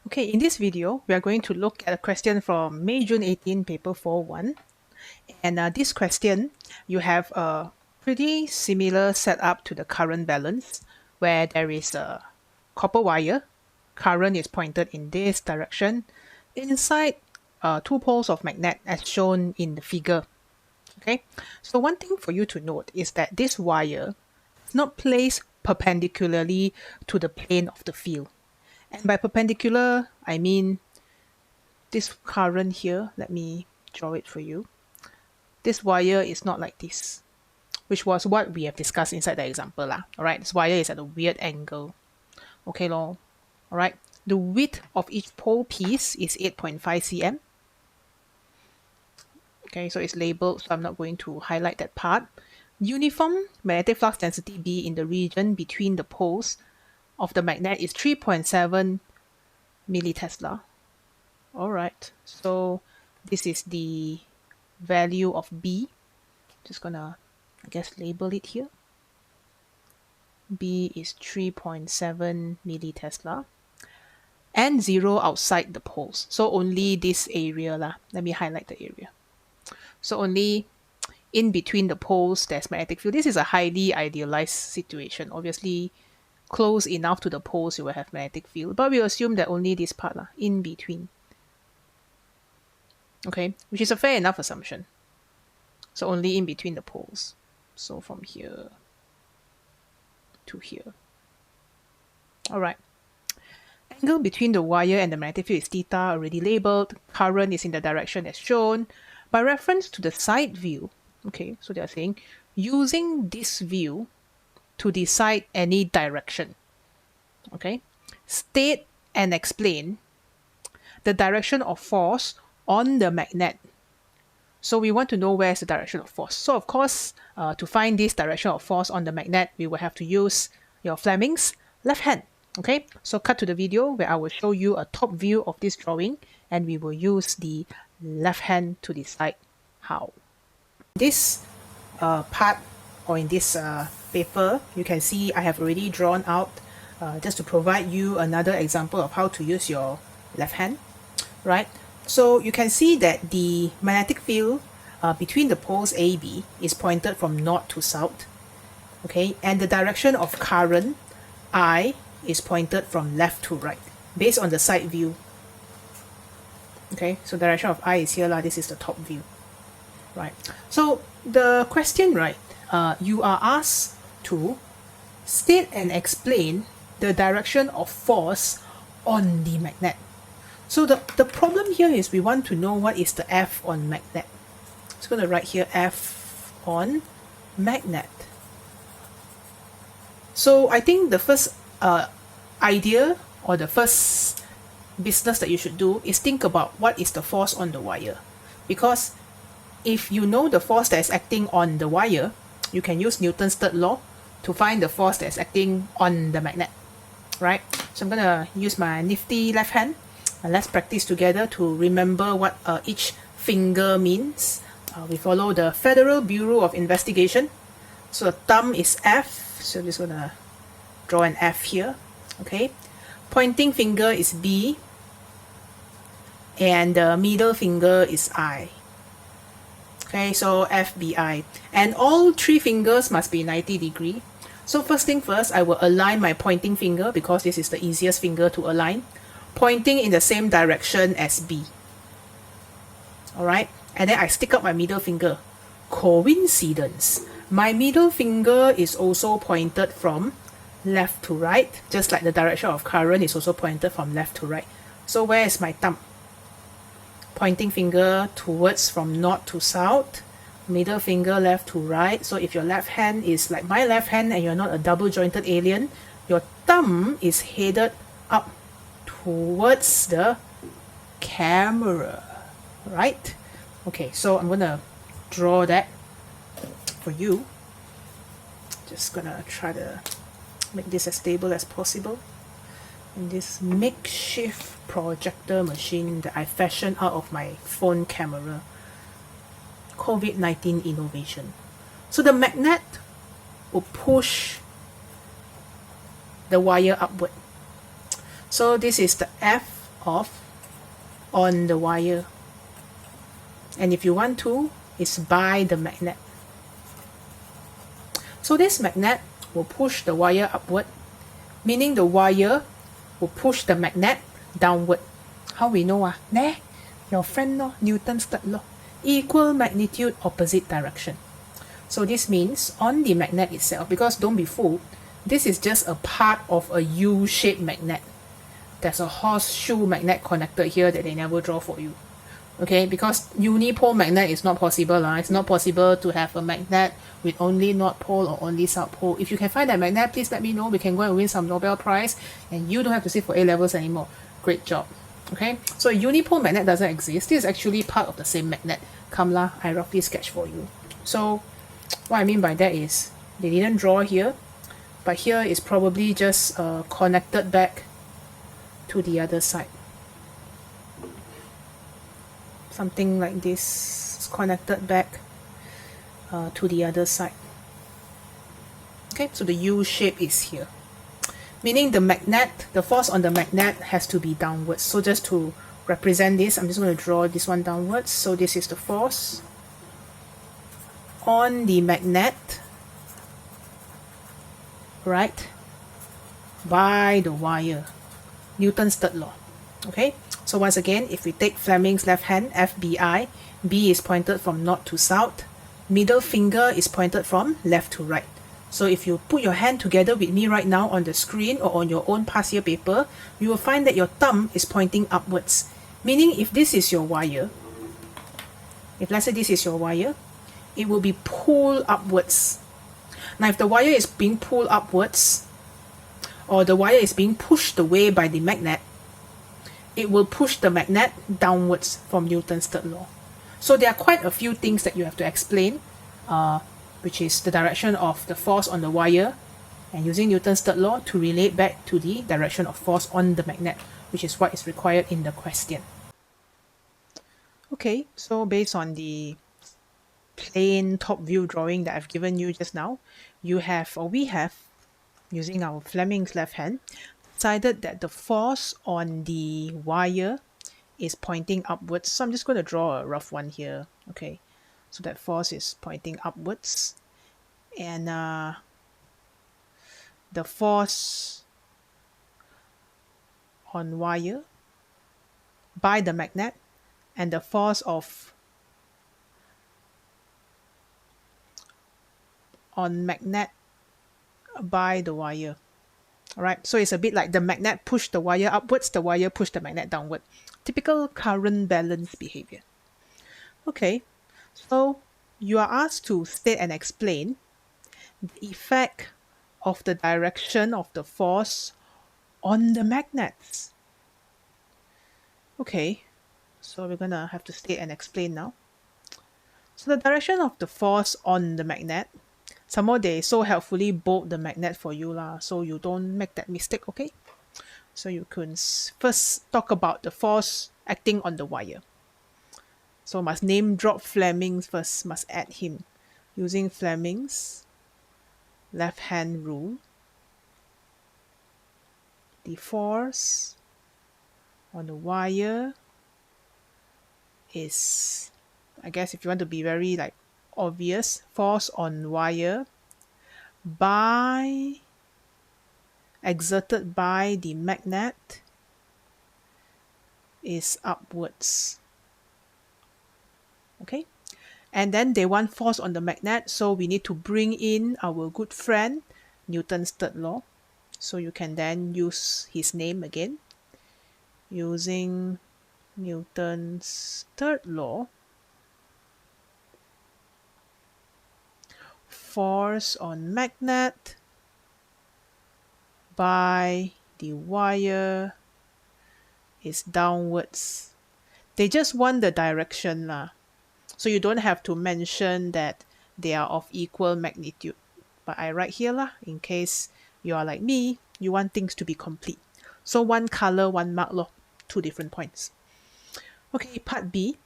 Okay, in this video, we are going to look at a question from May June 18, paper 41. And this question, you have a pretty similar setup to the current balance, where there is a copper wire. Current is pointed in this direction. Inside, two poles of magnet as shown in the figure. Okay, so one thing for you to note is that this wire is not placed perpendicularly to the plane of the field. And by perpendicular, I mean this current here. Let me draw it for you. This wire is not like this, which was what we have discussed inside the example lah. All right, this wire is at a weird angle. Okay, lor. All right, the width of each pole piece is 8.5 cm. Okay, so it's labeled, so I'm not going to highlight that part. Uniform magnetic flux density B in the region between the poles of the magnet is 3.7 millitesla. All right, so this is the value of B. Just gonna, I guess, label it here. B is 3.7 millitesla and 0 outside the poles. So only this area lah. Let me highlight the area. So only in between the poles there's magnetic field. This is a highly idealized situation. Obviously, close enough to the poles you will have magnetic field, but we assume that only this part lah, in between. Okay, which is a fair enough assumption. So only in between the poles. So from here to here. All right. Angle between the wire and the magnetic field is theta, already labeled. Current is in the direction as shown. By reference to the side view, okay, so they are saying, using this view to decide any direction, okay, state and explain the direction of force on the magnet. So we want to know where's the direction of force. So of course, to find this direction of force on the magnet, we will have to use your Fleming's left hand. Okay, so cut to the video where I will show you a top view of this drawing and we will use the left hand to decide how. This part, or in this paper, you can see I have already drawn out just to provide you another example of how to use your left hand, right? So you can see that the magnetic field between the poles AB is pointed from north to south, okay, and the direction of current I is pointed from left to right based on the side view. Okay, so direction of I is here lah. This is the top view, right? So the question, right, you are asked to state and explain the direction of force on the magnet. So the problem here is we want to know what is the F on magnet. It's going to write here F on magnet. So I think the first idea or the first business that you should do is think about what is the force on the wire. Because if you know the force that is acting on the wire, you can use Newton's third law to find the force that is acting on the magnet, right? So I'm going to use my nifty left hand and let's practice together to remember what each finger means. We follow the Federal Bureau of Investigation. So the thumb is F, so I'm just going to draw an F here, okay? Pointing finger is B, and the middle finger is I. Okay, so FBI. And all three fingers must be 90 degrees. So first thing first, I will align my pointing finger because this is the easiest finger to align, pointing in the same direction as B. Alright, and then I stick up my middle finger. Coincidence. My middle finger is also pointed from left to right, just like the direction of current is also pointed from left to right. So where is my thumb? Pointing finger towards from north to south, middle finger left to right. So if your left hand is like my left hand and you're not a double jointed alien, your thumb is headed up towards the camera, right? Okay, so I'm gonna draw that for you. Just gonna try to make this as stable as possible in this makeshift projector machine that I fashioned out of my phone camera. COVID-19 innovation. So the magnet will push the wire upward. So this is the F of on the wire. And if you want to, it's by the magnet. So this magnet will push the wire upward, meaning the wire will push the magnet downward. How we know? Nè, your friend no, Newton's third law. Equal magnitude, opposite direction. So this means on the magnet itself, because don't be fooled, this is just a part of a U-shaped magnet. There's a horseshoe magnet connected here that they never draw for you. Okay, because unipole magnet is not possible. It's not possible to have a magnet with only north pole or only south pole. If you can find that magnet, please let me know. We can go and win some Nobel Prize and you don't have to sit for A-levels anymore. Great job. Okay, so a unipole magnet doesn't exist. This is actually part of the same magnet. Come lah, I roughly sketch for you. So what I mean by that is they didn't draw here, but here is probably just connected back to the other side. Something like this is connected back to the other side. Okay, so the U shape is here, meaning the magnet, the force on the magnet has to be downwards. So just to represent this, I'm just going to draw this one downwards. So this is the force on the magnet, right, by the wire. Newton's third law. Okay, so once again, if we take Fleming's left hand, FBI, B is pointed from north to south, middle finger is pointed from left to right. So if you put your hand together with me right now on the screen or on your own past year paper, you will find that your thumb is pointing upwards. Meaning if this is your wire, if let's say this is your wire, it will be pulled upwards. Now if the wire is being pulled upwards, or the wire is being pushed away by the magnet, it will push the magnet downwards from Newton's third law. So there are quite a few things that you have to explain, which is the direction of the force on the wire, and using Newton's third law to relate back to the direction of force on the magnet, which is what is required in the question. Okay, so based on the plain top view drawing that I've given you just now, you have, or we have, using our Fleming's left hand, decided that the force on the wire is pointing upwards. So I'm just going to draw a rough one here. Okay, so that force is pointing upwards, and the force on wire by the magnet, and the force on magnet by the wire. Alright, so it's a bit like the magnet pushed the wire upwards, the wire pushed the magnet downward. Typical current balance behavior. Okay, so you are asked to state and explain the effect of the direction of the force on the magnets. Okay, so we're gonna have to state and explain now. So the direction of the force on the magnet, some more they so helpfully bold the magnet for you lah, so you don't make that mistake, okay? So you can first talk about the force acting on the wire. So must name drop Fleming's first, must add him. Using Fleming's left hand rule, the force on the wire is, I guess if you want to be very like obvious, force on wire exerted by the magnet is upwards. Okay, and then they want force on the magnet, so we need to bring in our good friend Newton's third law. So you can then use his name again. Using Newton's third law, force on magnet by the wire is downwards. They just want the direction lah. So you don't have to mention that they are of equal magnitude. But I write here lah, in case you are like me, you want things to be complete. So one color, one mark lor, 2 different points. Okay, part B.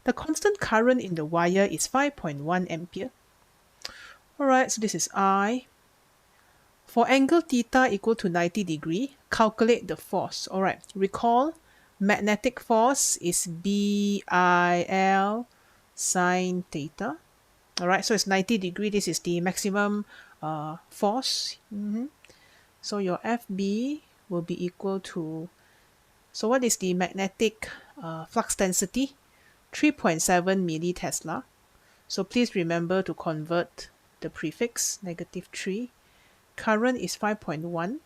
The constant current in the wire is 5.1 ampere. Alright, so this is I. For angle theta equal to 90 degree, calculate the force. Alright, recall magnetic force is BIL sine theta. All right, so it's 90 degree. This is the maximum force. So your FB will be equal to, so what is the magnetic flux density? 3.7 millitesla. So please remember to convert the prefix, -3. Current is 5.1.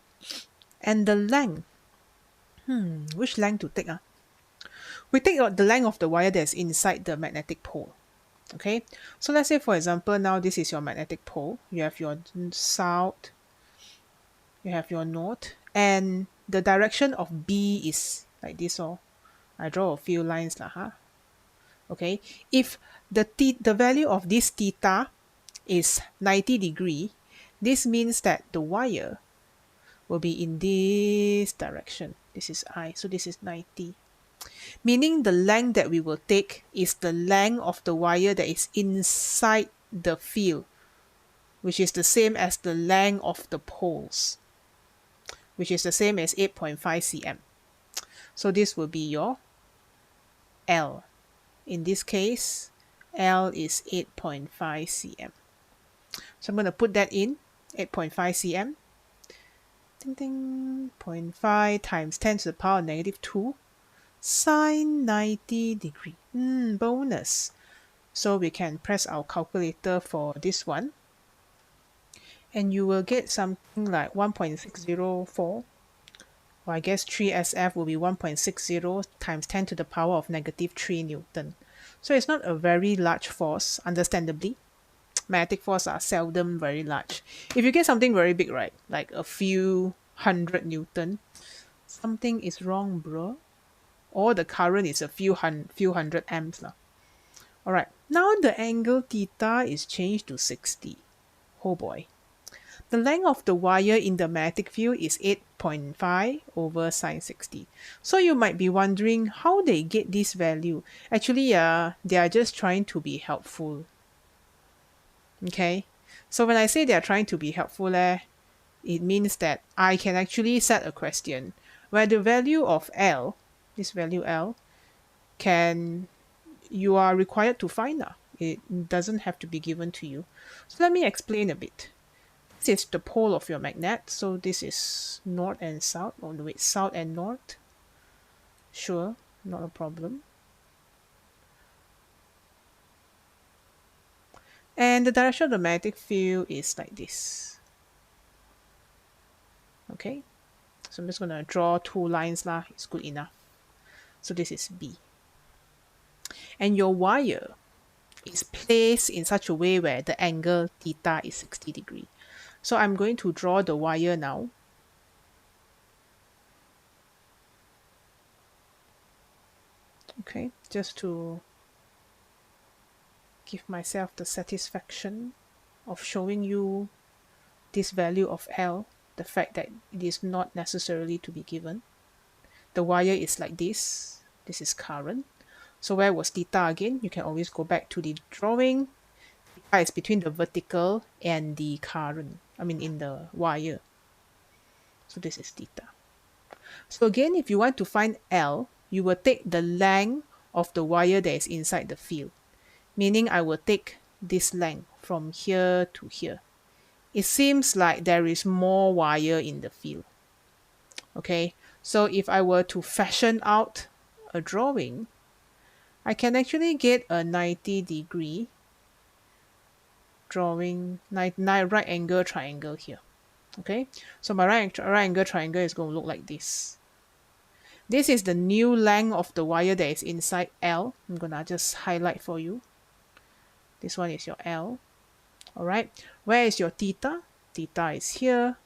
And the length, which length to take? We take the length of the wire that's inside the magnetic pole. Okay, so let's say, for example, now this is your magnetic pole. You have your south, you have your north, and the direction of B is like this. Or I draw a few lines lah, huh? Okay, if the value of this theta is 90 degree, this means that the wire will be in this direction. This is I, so this is 90. Meaning the length that we will take is the length of the wire that is inside the field, which is the same as the length of the poles, which is the same as 8.5 cm. So this will be your L. In this case, L is 8.5 cm. So I'm going to put that in, 8.5 cm. Ding ding, 0.5 times 10 to the power of -2 sine 90 degree. Bonus. So we can press our calculator for this one. And you will get something like 1.604. Or I guess 3SF will be 1.60 times 10 to the power of -3 Newton. So it's not a very large force, understandably. Magnetic force are seldom very large. If you get something very big, right, like a few hundred Newton, something is wrong, bro. Or the current is a few hundred amps. All right, now the angle theta is changed to 60. Oh boy. The length of the wire in the magnetic field is 8.5 over sine 60. So you might be wondering how they get this value. Actually, they are just trying to be helpful. Okay, so when I say they are trying to be helpful, it means that I can actually set a question where the value of L, this value L, you are required to find. It doesn't have to be given to you. So let me explain a bit. This is the pole of your magnet. So this is north and south. Oh, wait, south and north. Sure, not a problem. And the direction of the magnetic field is like this. Okay, so I'm just going to draw two lines lah. It's good enough. So this is B. And your wire is placed in such a way where the angle theta is 60 degree. So I'm going to draw the wire now. Okay, just to give myself the satisfaction of showing you this value of L, the fact that it is not necessarily to be given. The wire is like this. This is current. So where was theta again? You can always go back to the drawing. Theta is between the vertical and the current. I mean in the wire. So this is theta. So again, if you want to find L, you will take the length of the wire that is inside the field. Meaning I will take this length from here to here. It seems like there is more wire in the field. Okay, so if I were to fashion out a drawing, I can actually get a 90 degree drawing, right angle triangle here. Okay, so my right angle triangle is going to look like this. This is the new length of the wire that is inside L. I'm going to just highlight for you. This one is your L. All right, where is your theta? Theta is here.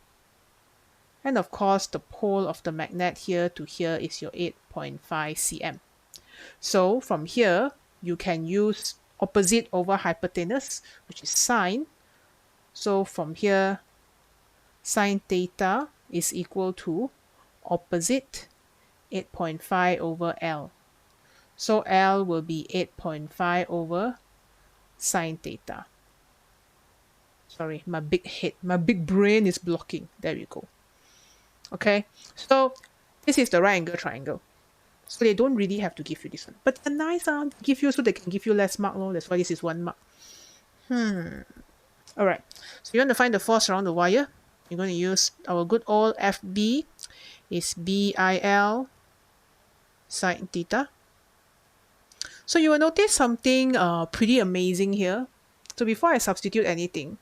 And of course, the pole of the magnet here to here is your 8.5 cm. So from here, you can use opposite over hypotenuse, which is sine. So from here, sine theta is equal to opposite 8.5 over L. So L will be 8.5 over sine theta. Sorry, my big brain is blocking. There we go. Okay, so this is the right angle triangle. So they don't really have to give you this one. But they're nice, give you so they can give you less mark. That's why this is 1 mark. Alright, so you want to find the force around the wire. You're going to use our good old FB is BIL sine theta. So you will notice something pretty amazing here. So before I substitute anything,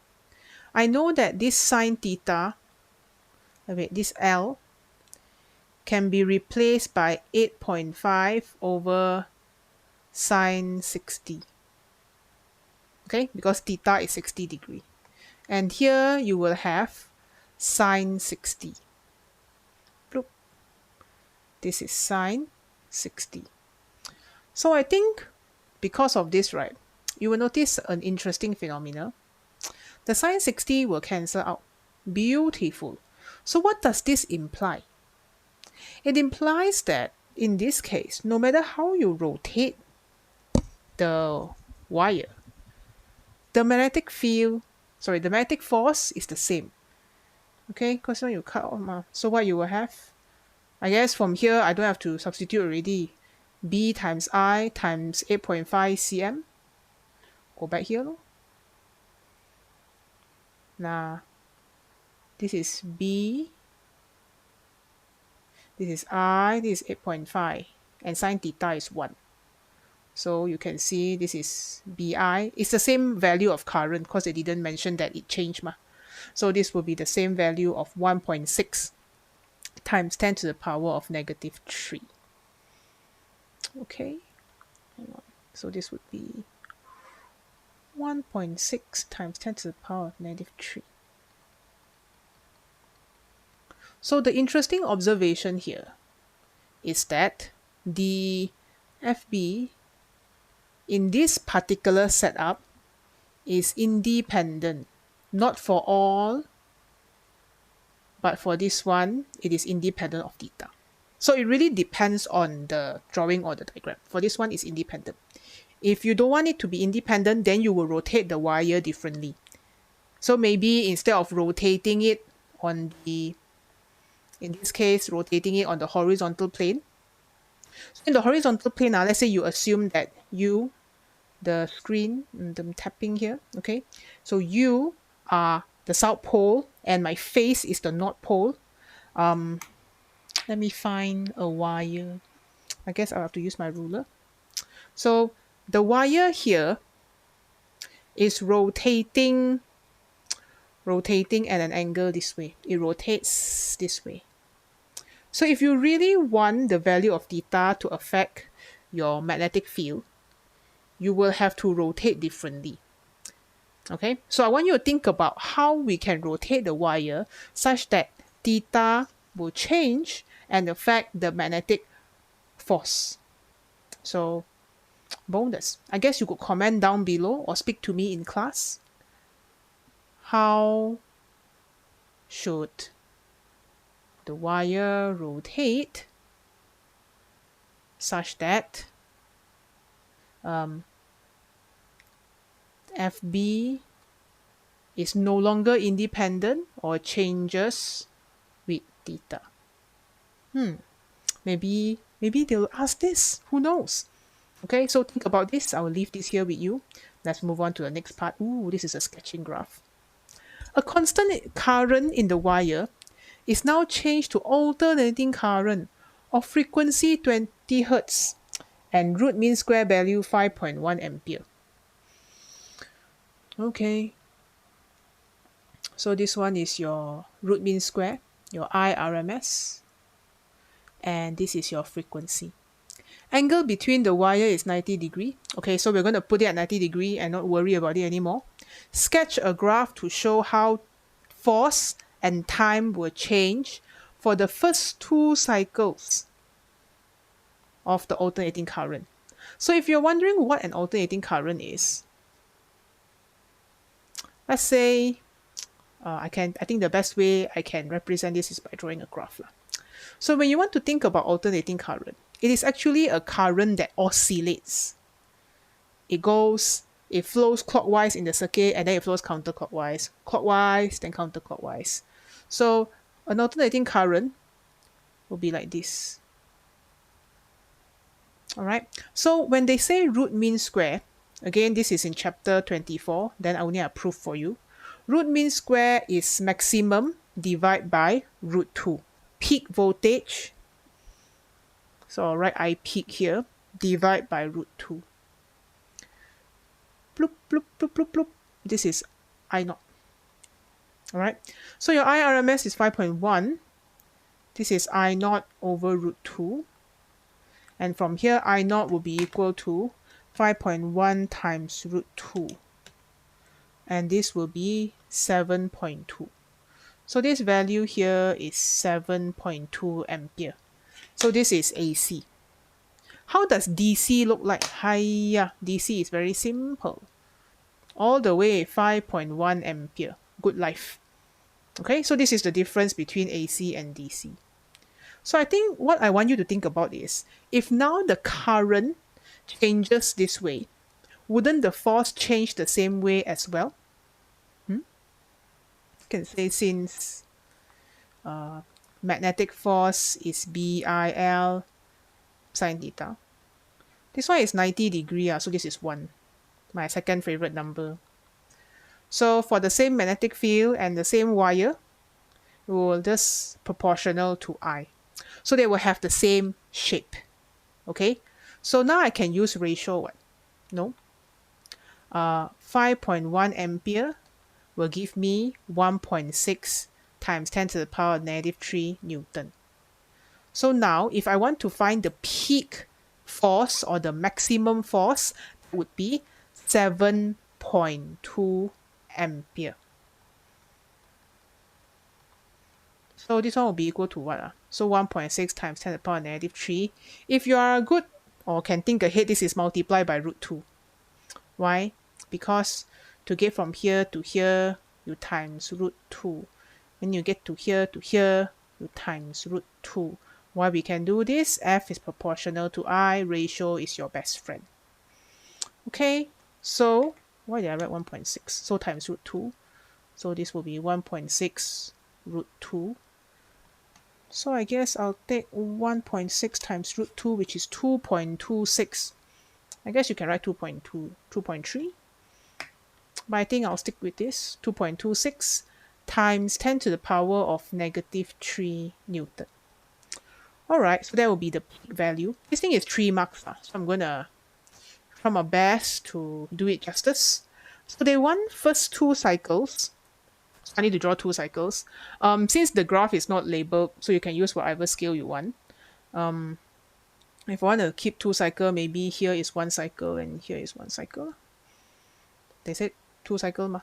I know that this sine theta, this L, can be replaced by 8.5 over sine 60. Okay, because theta is 60 degree. And here you will have sine 60. Bloop. This is sine 60. So I think because of this, right, you will notice an interesting phenomena. The sine 60 will cancel out. Beautiful. So what does this imply? It implies that in this case, no matter how you rotate the wire, the magnetic force is the same. Okay, because when you cut off, so what you will have, I guess from here, I don't have to substitute already. B times I times 8.5 cm. Go back here. Now, this is B. This is I. This is 8.5. And sine theta is 1. So you can see this is BI. It's the same value of current because they didn't mention that it changed. So this will be the same value of 1.6 times 10 to the power of negative 3. Okay. Hang on. So this would be 1.6 times 10 to the power of negative 3. So the interesting observation here is that the FB in this particular setup is independent. Not for all, but for this one, it is independent of theta. So it really depends on the drawing or the diagram. For this one, it's independent. If you don't want it to be independent, then you will rotate the wire differently. So maybe instead of rotating it on the, in this case, rotating it on the horizontal plane. So in the horizontal plane, now let's say you assume that you, the screen, I'm tapping here, okay? So you are the south pole and my face is the north pole. Let me find a wire. I guess I'll have to use my ruler. So the wire here is rotating at an angle this way. It rotates this way. So if you really want the value of theta to affect your magnetic field, you will have to rotate differently. Okay, so I want you to think about how we can rotate the wire such that theta will change and affect the magnetic force. So, bonus. I guess you could comment down below or speak to me in class. How should the wire rotate such that FB is no longer independent or changes with theta? Maybe they'll ask this. Who knows? Okay, so think about this. I will leave this here with you. Let's move on to the next part. Ooh, this is a sketching graph. A constant current in the wire is now changed to alternating current of frequency 20 Hz and root mean square value 5.1 ampere. Okay. So this one is your root mean square, your IRMS, and this is your frequency. Angle between the wire is 90 degree. Okay, so we're going to put it at 90 degree and not worry about it anymore. Sketch a graph to show how force and time will change for the first 2 cycles of the alternating current. So if you're wondering what an alternating current is, let's say, I think the best way I can represent this is by drawing a graph. So when you want to think about alternating current, it is actually a current that oscillates. It flows clockwise in the circuit and then it flows counterclockwise, clockwise, then counterclockwise. So an alternating current will be like this. All right. So when they say root mean square, again, this is in chapter 24, then I only have proof for you. Root mean square is maximum divided by root 2. Peak voltage, so I'll write I peak here, divide by root 2. Bloop, bloop, bloop, bloop, bloop. This is I naught. All right. So your IRMS is 5.1. This is I naught over root 2. And from here, I naught will be equal to 5.1 times root 2. And this will be 7.2. So this value here is 7.2 ampere. So this is AC. How does DC look like? Hiya, DC is very simple. All the way 5.1 ampere. Good life. Okay, so this is the difference between AC and DC. So I think what I want you to think about is, if now the current changes this way, wouldn't the force change the same way as well? You can say since magnetic force is BIL sine theta. This one is 90 degrees, so this is 1, my second favorite number. So for the same magnetic field and the same wire, it will just proportional to I. So they will have the same shape. Okay, so now I can use ratio what? No. 5.1 ampere will give me 1.6 times 10 to the power of negative 3 Newton. So now if I want to find the peak force or the maximum force, it would be 7.2 ampere. So this one will be equal to what? So 1.6 times 10 to the power of negative 3. If you are good or can think ahead, this is multiplied by root 2. Why? Because to get from here to here, you times root 2. When you get to here, you times root 2. Why we can do this? F is proportional to I. Ratio is your best friend. Okay, so why did I write 1.6? So times root 2. So this will be 1.6 root 2. So I guess I'll take 1.6 times root 2, which is 2.26. I guess you can write 2.3. But I think I'll stick with this. 2.26 times 10 to the power of negative 3 Newton. Alright, so that will be the peak value. This thing is 3 marks. So I'm going to try my best to do it justice. So they want first 2 cycles. I need to draw 2 cycles. Since the graph is not labeled, so you can use whatever scale you want. If I want to keep 2 cycles, maybe here is 1 cycle and here is 1 cycle. They said 2 cycle ma.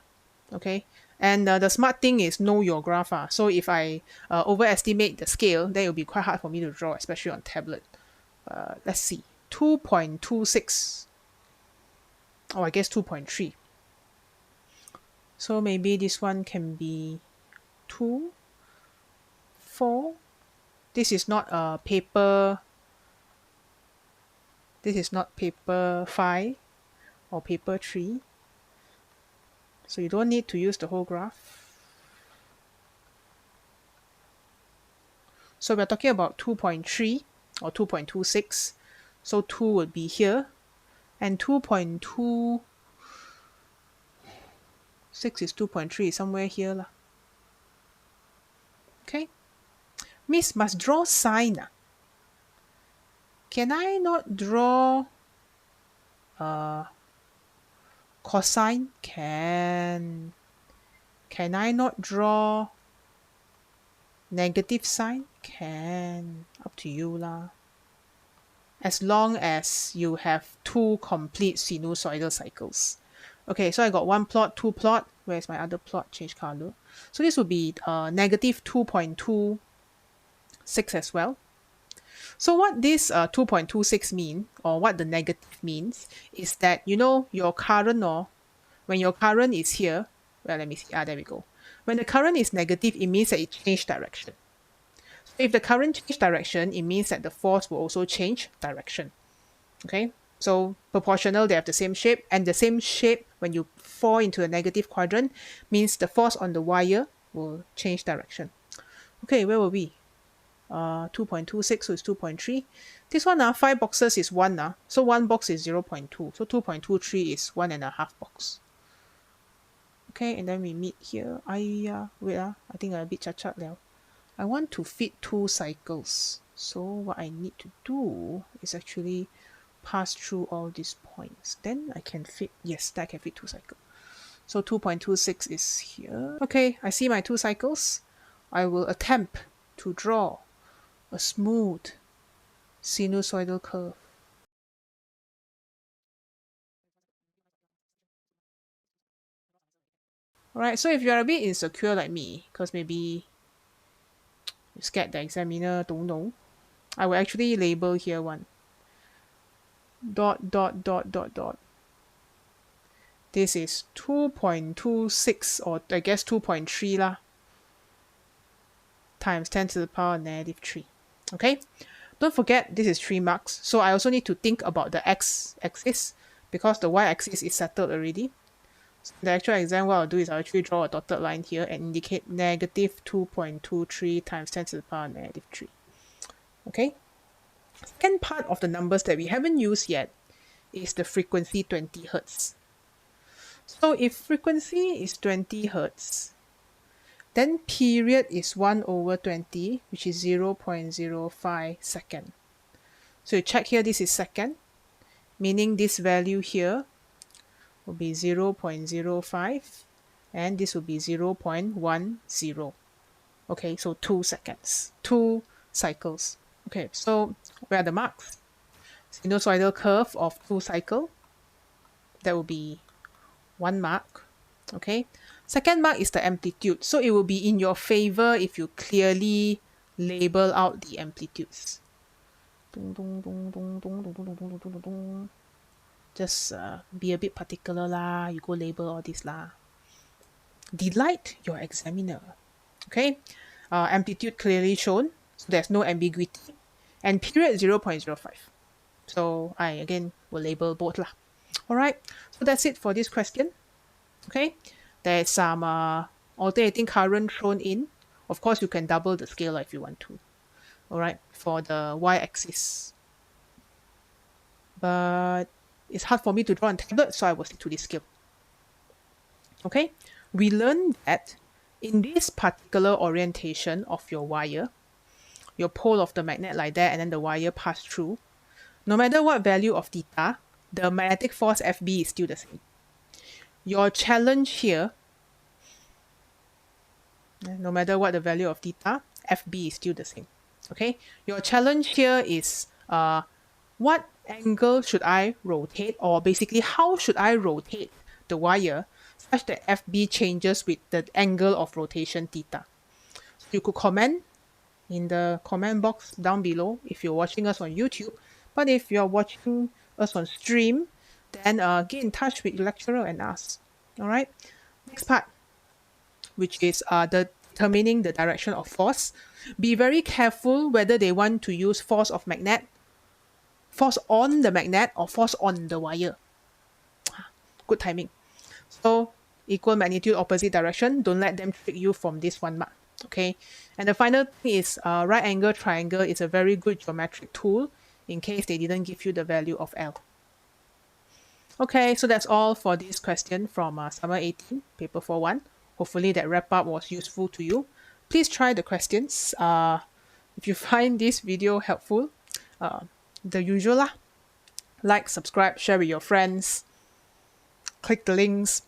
Okay. And the smart thing is know your graph. So if I overestimate the scale, then it will be quite hard for me to draw, especially on tablet. Let's see. 2.26. Oh, I guess 2.3. So maybe this one can be 2, 4. This is not paper. This is not paper 5 or paper 3. So you don't need to use the whole graph. So we're talking about 2.3 or 2.26. So 2 would be here. And 2.26 is 2.3 somewhere here lah. Okay. Miss must draw sign. Can I not draw cosine? Can I not draw negative sign? Can. Up to you lah. As long as you have 2 complete sinusoidal cycles. Okay, so I got 1 plot, 2 plot. Where's my other plot? Change color. So this would be negative 2.26 as well. So what this 2.26 mean, or what the negative means, is that, you know, your current, or when your current is here, well, let me see, there we go. When the current is negative, it means that it changed direction. So if the current changed direction, it means that the force will also change direction. Okay, so proportional, they have the same shape, and the same shape when you fall into the negative quadrant means the force on the wire will change direction. Okay, where were we? 2.26, so it's 2.3. This one, 5 boxes is 1. So 1 box is 0.2. So 2.23 is 1.5 box. Okay, and then we meet here. Wait, I think I'm a bit chat now. I want to fit 2 cycles. So what I need to do is actually pass through all these points. Then I can fit, yes, that I can fit 2 cycles. So 2.26 is here. Okay, I see my 2 cycles. I will attempt to draw a smooth sinusoidal curve. Alright, so if you're a bit insecure like me, because maybe you're scared the examiner don't know, I will actually label here one. Dot, dot, dot, dot, dot. This is 2.26, or I guess 2.3 lah, times 10 to the power negative 3. Okay? Don't forget, this is 3 marks. So I also need to think about the x-axis, because the y-axis is settled already. So the actual exam, what I'll do is I'll actually draw a dotted line here and indicate negative 2.23 times 10 to the power negative 3. Okay? Second part of the numbers that we haven't used yet is the frequency 20 hertz. So if frequency is 20 hertz, then period is 1 over 20, which is 0.05 second. So you check here, this is second, meaning this value here will be 0.05, and this will be 0.10. Okay, so 2 seconds, 2 cycles. Okay, so where are the marks? Sinusoidal curve of 2 cycle, that will be 1 mark. Okay, second mark is the amplitude. So it will be in your favor if you clearly label out the amplitudes. Just be a bit particular lah. You go label all this lah. Delight your examiner. Okay, amplitude clearly shown, so there's no ambiguity, and period 0.05. So I again will label both lah. All right, so that's it for this question. Okay, there's some alternating current thrown in. Of course, you can double the scale if you want to. All right, for the y-axis. But it's hard for me to draw on tablet, so I will stick to this scale. Okay, we learned that in this particular orientation of your wire, your pole of the magnet like that, and then the wire pass through, no matter what value of theta, the magnetic force FB is still the same. Your challenge here, no matter what the value of theta, FB is still the same. Okay, your challenge here is what angle should I rotate, or basically how should I rotate the wire such that FB changes with the angle of rotation theta. So you could comment in the comment box down below if you're watching us on YouTube. But if you're watching us on stream, then get in touch with your lecturer and ask. All right. Next part, which is determining the direction of force. Be very careful whether they want to use force of magnet, force on the magnet, or force on the wire. Good timing. So equal magnitude, opposite direction. Don't let them trick you from this 1 mark. Okay. And the final thing is right angle triangle is a very good geometric tool in case they didn't give you the value of L. Okay, so that's all for this question from Summer 18, Paper 41. Hopefully that wrap-up was useful to you. Please try the questions. If you find this video helpful, the usual lah. Like, subscribe, share with your friends, click the links,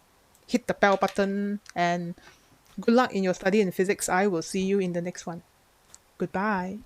hit the bell button, and good luck in your study in physics. I will see you in the next one. Goodbye.